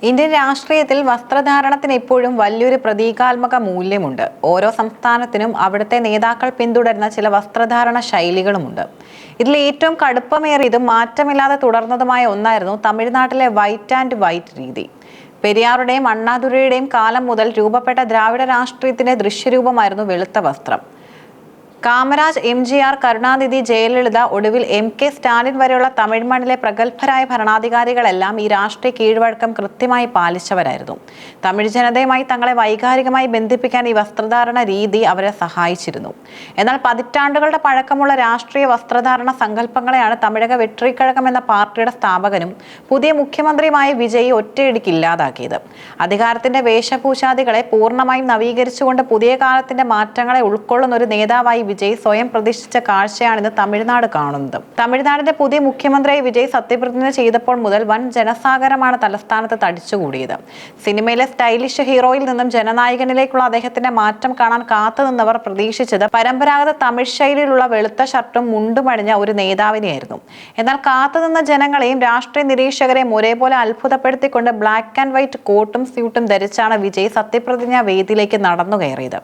Indian രാഷ്ട്രീയത്തിൽ വസ്ത്രധാരണത്തിന് ഇപ്പോഴും വലിയൊരു പ്രതീകാത്മക മൂല്യമുണ്ട്. ഓരോ സംസ്ഥാനത്തിനും അവിടുത്തെ നേതാക്കൾ പിന്തുടരുന്ന ചില വസ്ത്രധാരണ ശൈലികളുമുണ്ട്. ഇതിൽ ഏറ്റവും കടുപ്പമേറിയതും മാറ്റമില്ലാതെ തുടർന്നതുമായ ഒന്നായിരുന്നു തമിഴ്നാട്ടിലെ വൈറ്റ് ആൻഡ് വൈറ്റ് രീതി. പെരിയാറുടെയും അണ്ണാദുരൈയുടെയും കാലം മുതൽ രൂപപ്പെട്ട ദ്രാവിഡ രാഷ്ട്രീയത്തിന്റെ ദൃശ്യരൂപമായിരുന്നു വെളുത്ത വസ്ത്രം. കാമരാജ്, എംജിആർ, കരുണാനിധി, ജയലളിത, ഒടുവിൽ എം.കെ. സ്റ്റാലിൻ വരെയുള്ള തമിഴ് മണ്ണിലെ പ്രഗത്ഭരായ ഭരണാധികാരികളെല്ലാം ഈ രാഷ്ട്രീയ കീഴ്വഴക്കം കൃത്യമായി പാലിച്ചവരായിരുന്നു. തമിഴ് ജനതയുമായി തങ്ങളെ വൈകാരികമായി ബന്ധിപ്പിക്കാൻ ഈ വസ്ത്രധാരണ രീതി അവരെ സഹായിച്ചിരുന്നു. എന്നാൽ പതിറ്റാണ്ടുകളുടെ പഴക്കമുള്ള രാഷ്ട്രീയ വസ്ത്രധാരണ സങ്കല്പങ്ങളെയാണ് തമിഴക വെട്രിക്കഴകം എന്ന പാർട്ടിയുടെ സ്ഥാപകനും പുതിയ മുഖ്യമന്ത്രിയുമായ വിജയ് ഒറ്റയടിക്ക് ഇല്ലാതാക്കിയത്. അധികാരത്തിന്റെ വേഷഭൂഷാദികളെ പൂർണ്ണമായും നവീകരിച്ചുകൊണ്ട് പുതിയ കാലത്തിന്റെ മാറ്റങ്ങളെ ഉൾക്കൊള്ളുന്ന ഒരു നേതാവായി വിജയ് സ്വയം പ്രതിഷ്ഠിച്ച കാഴ്ചയാണിന്ന് തമിഴ്നാട് കാണുന്നത്. തമിഴ്നാടിന്റെ പുതിയ മുഖ്യമന്ത്രിയായി വിജയ് സത്യപ്രതിജ്ഞ ചെയ്തപ്പോൾ മുതൽ വൻ ജനസാഗരമാണ് തലസ്ഥാനത്ത് തടിച്ചുകൂടിയത്. സിനിമയിലെ സ്റ്റൈലിഷ് ഹീറോയിൽ നിന്നും ജനനായകനിലേക്കുള്ള അദ്ദേഹത്തിന്റെ മാറ്റം കാണാൻ കാത്തുനിന്നവർ പ്രതീക്ഷിച്ചത് പരമ്പരാഗത തമിഴ് ശൈലിയിലുള്ള വെളുത്ത ഷർട്ടും മുണ്ടുമണിഞ്ഞ ഒരു നേതാവിനെയായിരുന്നു. എന്നാൽ കാത്തുനിന്ന ജനങ്ങളെയും രാഷ്ട്രീയ നിരീക്ഷകരെയും ഒരേപോലെ അത്ഭുതപ്പെടുത്തിക്കൊണ്ട് ബ്ലാക്ക് ആൻഡ് വൈറ്റ് കോട്ടും സ്യൂട്ടും ധരിച്ചാണ് വിജയ് സത്യപ്രതിജ്ഞ വേദിയിലേക്ക് നടന്നു കയറിയത്.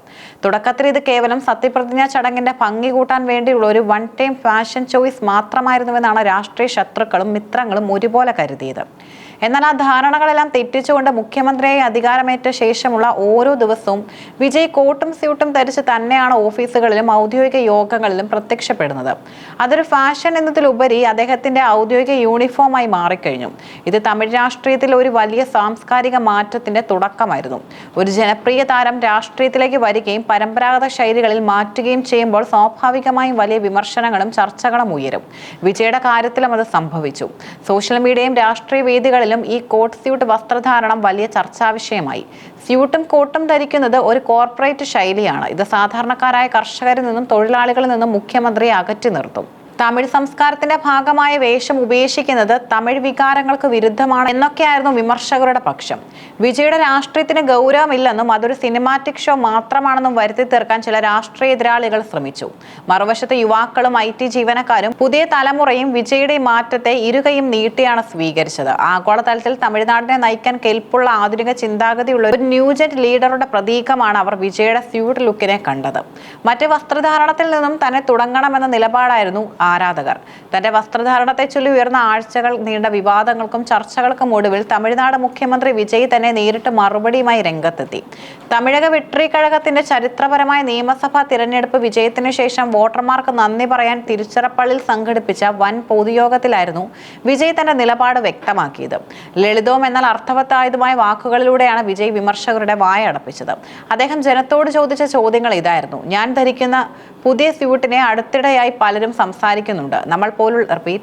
തുടക്കത്തിൽ ഇത് കേവലം സത്യപ്രതിജ്ഞ ചടങ്ങിന്റെ ഭംഗി കൂട്ടാൻ വേണ്ടിയുള്ള ഒരു വൺ ടൈം ഫാഷൻ ചോയ്സ് മാത്രമായിരുന്നുവെന്നാണ് രാഷ്ട്രീയ ശത്രുക്കളും മിത്രങ്ങളും ഒരുപോലെ കരുതിയത്. എന്നാൽ ആ ധാരണകളെല്ലാം തെറ്റിച്ചുകൊണ്ട് മുഖ്യമന്ത്രിയായി അധികാരമേറ്റ ശേഷമുള്ള ഓരോ ദിവസവും വിജയ് കോട്ടും സ്യൂട്ടും ധരിച്ച് തന്നെയാണ് ഓഫീസുകളിലും ഔദ്യോഗിക യോഗങ്ങളിലും പ്രത്യക്ഷപ്പെടുന്നത്. അതൊരു ഫാഷൻ എന്നതിലുപരി അദ്ദേഹത്തിന്റെ ഔദ്യോഗിക യൂണിഫോമായി മാറിക്കഴിഞ്ഞു. ഇത് തമിഴ് രാഷ്ട്രീയത്തിൽ ഒരു വലിയ സാംസ്കാരിക മാറ്റത്തിന്റെ തുടക്കമായിരുന്നു. ഒരു ജനപ്രിയ താരം രാഷ്ട്രീയത്തിലേക്ക് വരികയും പരമ്പരാഗത ശൈലികളിൽ മാറ്റുകയും ചെയ്യുമ്പോൾ സ്വാഭാവികമായും വലിയ വിമർശനങ്ങളും ചർച്ചകളും ഉയരും. വിജയുടെ കാര്യത്തിലും അത് സംഭവിച്ചു. സോഷ്യൽ മീഡിയയും രാഷ്ട്രീയ വേദികളിലും ഈ കോട്ട് സ്യൂട്ട് വസ്ത്രധാരണം വലിയ ചർച്ചാ വിഷയമായി. സ്യൂട്ടും കോട്ടും ധരിക്കുന്നത് ഒരു കോർപ്പറേറ്റ് ശൈലിയാണ്. ഇത് സാധാരണക്കാരായ കർഷകരിൽ നിന്നും തൊഴിലാളികളിൽ നിന്നും മുഖ്യമന്ത്രിയെ അകറ്റി നിർത്തും. തമിഴ് സംസ്കാരത്തിന്റെ ഭാഗമായ വേഷം ഉപേക്ഷിക്കുന്നത് തമിഴ് വികാരങ്ങൾക്ക് വിരുദ്ധമാണ് എന്നൊക്കെയായിരുന്നു വിമർശകരുടെ പക്ഷം. വിജയുടെ രാഷ്ട്രീയത്തിന് ഗൗരവമില്ലെന്നും അതൊരു സിനിമാറ്റിക് ഷോ മാത്രമാണെന്നും വരുത്തി തീർക്കാൻ ചില രാഷ്ട്രീയ എതിരാളികൾ ശ്രമിച്ചു. മറുവശത്ത് യുവാക്കളും IT ജീവനക്കാരും പുതിയ തലമുറയും വിജയുടെ മാറ്റത്തെ ഇരുകയും നീട്ടിയാണ് സ്വീകരിച്ചത്. ആഗോളതലത്തിൽ തമിഴ്നാടിനെ നയിക്കാൻ കെൽപ്പുള്ള ആധുനിക ചിന്താഗതിയുള്ള ഒരു ന്യൂജൻ ലീഡറുടെ പ്രതീകമാണ് അവർ വിജയുടെ സ്യൂട്ട് ലുക്കിനെ കണ്ടത്. മറ്റ് വസ്ത്രധാരണത്തിൽ നിന്നും തന്നെ തുടങ്ങണമെന്ന നിലപാടായിരുന്നു ആരാധകർ. തന്റെ വസ്ത്രധാരണത്തെ ചൊല്ലി ഉയർന്ന ആഴ്ചകൾ നീണ്ട വിവാദങ്ങൾക്കും ചർച്ചകൾക്കും ഒടുവിൽ തമിഴ്നാട് മുഖ്യമന്ത്രി വിജയ് തന്നെ നേരിട്ട് മറുപടിയുമായി രംഗത്തെത്തി. തമിഴക വെട്രിക്കഴകത്തിന്റെ ചരിത്രപരമായ നിയമസഭാ തിരഞ്ഞെടുപ്പ് വിജയത്തിന് ശേഷം വോട്ടർമാർക്ക് നന്ദി പറയാൻ തിരുച്ചിറപ്പള്ളിയിൽ സംഘടിപ്പിച്ച വൻ പൊതുയോഗത്തിലായിരുന്നു വിജയ് തന്റെ നിലപാട് വ്യക്തമാക്കിയത്. ലളിതവും എന്നാൽ അർത്ഥവത്തായതുമായ വാക്കുകളിലൂടെയാണ് വിജയ് വിമർശകരുടെ വായ അടപ്പിച്ചത്. അദ്ദേഹം ജനത്തോട് ചോദിച്ച ചോദ്യങ്ങൾ ഇതായിരുന്നു: ഞാൻ ധരിക്കുന്ന പുതിയ സ്യൂട്ടിനെ അടുത്തിടെയായി പലരും സംസാരിക്കുന്നുണ്ട്.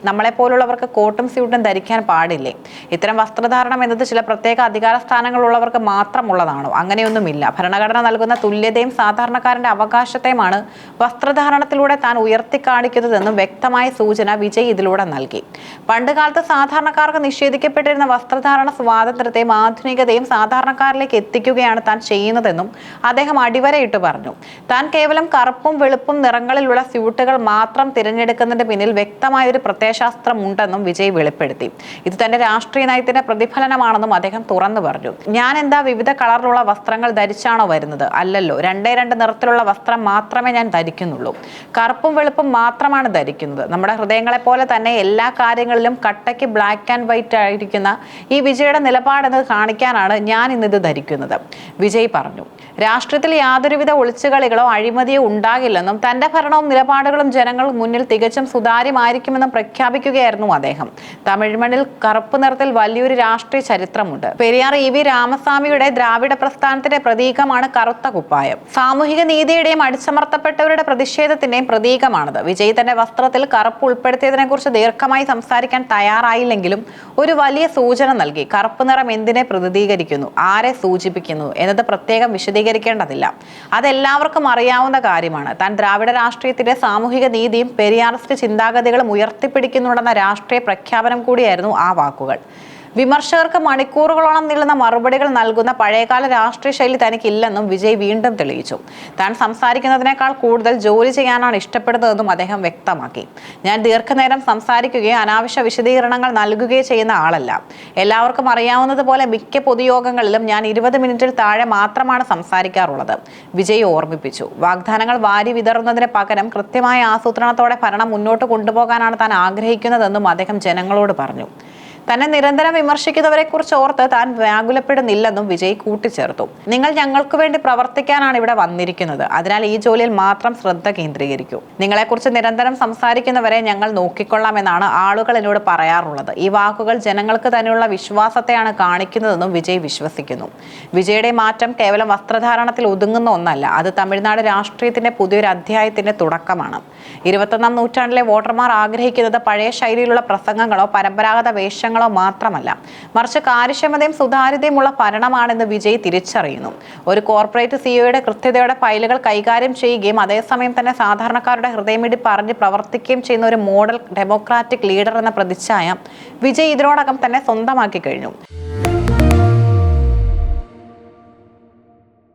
നമ്മളെ പോലുള്ളവർക്ക് കോട്ടും സ്യൂട്ടും ധരിക്കാൻ പാടില്ലേ? ഇത്തരം വസ്ത്രധാരണം എന്നത് ചില പ്രത്യേക അധികാര സ്ഥാനങ്ങളുള്ളവർക്ക് മാത്രമുള്ളതാണോ? അങ്ങനെയൊന്നുമില്ല. ഭരണഘടന നൽകുന്ന തുല്യതയും സാധാരണക്കാരന്റെ അവകാശത്തെയുമാണ് വസ്ത്രധാരണത്തിലൂടെ താൻ ഉയർത്തിക്കാണിക്കുന്നതെന്നും വ്യക്തമായ സൂചന വിജയ് ഇതിലൂടെ നൽകി. പണ്ടുകാലത്ത് സാധാരണക്കാർക്ക് നിഷേധിക്കപ്പെട്ടിരുന്ന വസ്ത്രധാരണ സ്വാതന്ത്ര്യത്തെയും ആധുനികതയും സാധാരണക്കാരിലേക്ക് എത്തിക്കുകയാണ് താൻ ചെയ്യുന്നതെന്നും അദ്ദേഹം അടിവരയിട്ട് പറഞ്ഞു. താൻ കേവലം കറുപ്പും വെളുപ്പും നിറങ്ങളിലുള്ള സ്യൂട്ടുകൾ മാത്രം തിരഞ്ഞെടുക്കുന്നതിന്റെ പിന്നിൽ വ്യക്തമായ ഒരു പ്രത്യയശാസ്ത്രം ഉണ്ടെന്നും വിജയ് വെളിപ്പെടുത്തി. ഇത് തന്റെ രാഷ്ട്രീയ നയത്തിന്റെ പ്രതിഫലനമാണെന്നും അദ്ദേഹം തുറന്നു പറഞ്ഞു. ഞാൻ എന്താ വിവിധ കളറിലുള്ള വസ്ത്രങ്ങൾ ധരിച്ചാണോ വരുന്നത്? അല്ലല്ലോ. രണ്ടേ രണ്ട് നിറത്തിലുള്ള വസ്ത്രം മാത്രമേ ഞാൻ ധരിക്കുന്നുള്ളൂ. കറുപ്പും വെളുപ്പും മാത്രമാണ് ധരിക്കുന്നത്. നമ്മുടെ ഹൃദയങ്ങളെ പോലെ തന്നെ എല്ലാ കാര്യങ്ങളിലും കട്ടയ്ക്ക് ബ്ലാക്ക് ആൻഡ് വൈറ്റ് ആയിരിക്കുന്ന ഈ വിജയുടെ നിലപാടെന്ന് കാണിക്കാനാണ് ഞാൻ ഇന്നിത് ധരിക്കുന്നത്, വിജയ് പറഞ്ഞു. രാഷ്ട്രീയത്തിൽ യാതൊരുവിധ ഒളിച്ചുകളികളോ അഴിമതിയോ ഉണ്ടാകില്ലെന്നും തന്റെ ഭരണവും നിലപാടുകളും ജനങ്ങൾ മുന്നിൽ തികച്ചും സുതാര്യമായിരിക്കുമെന്നും പ്രഖ്യാപിക്കുകയായിരുന്നു അദ്ദേഹം. തമിഴ് മണ്ണിൽ കറുപ്പ് നിറത്തിൽ വലിയൊരു രാഷ്ട്രീയ ചരിത്രമുണ്ട്. പെരിയാർ EV രാമസ്വാമിയുടെ ദ്രാവിഡ പ്രസ്ഥാനത്തിന്റെ പ്രതീകമാണ് കറുത്ത കുപ്പായം. സാമൂഹിക നീതിയുടെയും അടിച്ചമർത്തപ്പെട്ടവരുടെ പ്രതിഷേധത്തിന്റെയും പ്രതീകമാണത്. വിജയ് തന്റെ വസ്ത്രത്തിൽ കറുപ്പ് ഉൾപ്പെടുത്തിയതിനെ കുറിച്ച് ദീർഘമായി സംസാരിക്കാൻ തയ്യാറായില്ലെങ്കിലും ഒരു വലിയ സൂചന നൽകി. കറുപ്പ് നിറം എന്തിനെ പ്രതിനിധീകരിക്കുന്നു, ആരെ സൂചിപ്പിക്കുന്നു എന്നത് പ്രത്യേകം വിശദീകരിക്കേണ്ടതില്ല. അതെല്ലാവർക്കും അറിയാവുന്ന കാര്യമാണ്. താൻ ദ്രാവിഡ രാഷ്ട്രീയത്തിന്റെ സാമൂഹിക നീതിയും പെരിയാറിസ്റ്റ് ചിന്താഗതികളും ഉയർത്തിപ്പിടിക്കുന്നുണ്ടെന്ന രാഷ്ട്രീയ പ്രഖ്യാപനം കൂടിയായിരുന്നു ആ വാക്കുകൾ. വിമർശകർക്ക് മണിക്കൂറുകളോളം നീളുന്ന മറുപടികൾ നൽകുന്ന പഴയകാല രാഷ്ട്രീയ ശൈലി തനിക്കില്ലെന്നും വിജയ് വീണ്ടും തെളിയിച്ചു. താൻ സംസാരിക്കുന്നതിനേക്കാൾ കൂടുതൽ ജോലി ചെയ്യാനാണ് ഇഷ്ടപ്പെടുന്നതെന്നും അദ്ദേഹം വ്യക്തമാക്കി. ഞാൻ ദീർഘനേരം സംസാരിക്കുകയോ അനാവശ്യ വിശദീകരണങ്ങൾ നൽകുകയോ ചെയ്യുന്ന ആളല്ല. എല്ലാവർക്കും അറിയാവുന്നതുപോലെ മിക്ക പൊതുയോഗങ്ങളിലും ഞാൻ 20 മിനിറ്റിൽ താഴെ മാത്രമാണ് സംസാരിക്കാറുള്ളത്, വിജയ് ഓർമ്മിപ്പിച്ചു. വാഗ്ദാനങ്ങൾ വാരി വിതറുന്നതിന് പകരം കൃത്യമായ ആസൂത്രണത്തോടെ ഭരണം മുന്നോട്ട് കൊണ്ടുപോകാനാണ് താൻ ആഗ്രഹിക്കുന്നതെന്നും അദ്ദേഹം ജനങ്ങളോട് പറഞ്ഞു. തന്നെ നിരന്തരം വിമർശിക്കുന്നവരെ കുറിച്ച് ഓർത്ത് താൻ വ്യാകുലപ്പെടുന്നില്ലെന്നും വിജയ് കൂട്ടിച്ചേർത്തു. നിങ്ങൾ ഞങ്ങൾക്ക് വേണ്ടി പ്രവർത്തിക്കാനാണ് ഇവിടെ വന്നിരിക്കുന്നത്, അതിനാൽ ഈ ജോലിയിൽ മാത്രം ശ്രദ്ധ കേന്ദ്രീകരിക്കൂ. നിങ്ങളെക്കുറിച്ച് നിരന്തരം സംസാരിക്കുന്നവരെ ഞങ്ങൾ നോക്കിക്കൊള്ളാമെന്നാണ് ആളുകൾ എന്നോട് പറയാറുള്ളത്. ഈ വാക്കുകൾ ജനങ്ങൾക്ക് തന്നെയുള്ള വിശ്വാസത്തെയാണ് കാണിക്കുന്നതെന്നും വിജയ് വിശ്വസിക്കുന്നു. വിജയുടെ മാറ്റം കേവലം വസ്ത്രധാരണത്തിൽ ഒതുങ്ങുന്ന ഒന്നല്ല, അത് തമിഴ്നാട് രാഷ്ട്രീയത്തിന്റെ പുതിയൊരു അധ്യായത്തിന്റെ തുടക്കമാണ്. 21ാം നൂറ്റാണ്ടിലെ വോട്ടർമാർ ആഗ്രഹിക്കുന്നത് പഴയ ശൈലിയിലുള്ള പ്രസംഗങ്ങളോ പരമ്പരാഗത വേഷങ്ങളോ മാത്രമല്ല, മറിച്ച് കാര്യക്ഷമതയും സുതാര്യതയുമുള്ള ഭരണമാണെന്ന് വിജയ് തിരിച്ചറിയുന്നു. ഒരു കോർപ്പറേറ്റ് സിഇഒയുടെ കൃത്യതയോടെ ഫയലുകൾ കൈകാര്യം ചെയ്യുകയും അതേസമയം തന്നെ സാധാരണക്കാരുടെ ഹൃദയമിടിപ്പ് അറിഞ്ഞ് പ്രവർത്തിക്കുകയും ചെയ്യുന്ന ഒരു മോഡൽ ഡെമോക്രാറ്റിക് ലീഡർ എന്ന പ്രതിച്ഛായ വിജയ് ഇതിനോടകം തന്നെ സ്വന്തമാക്കി കഴിഞ്ഞു.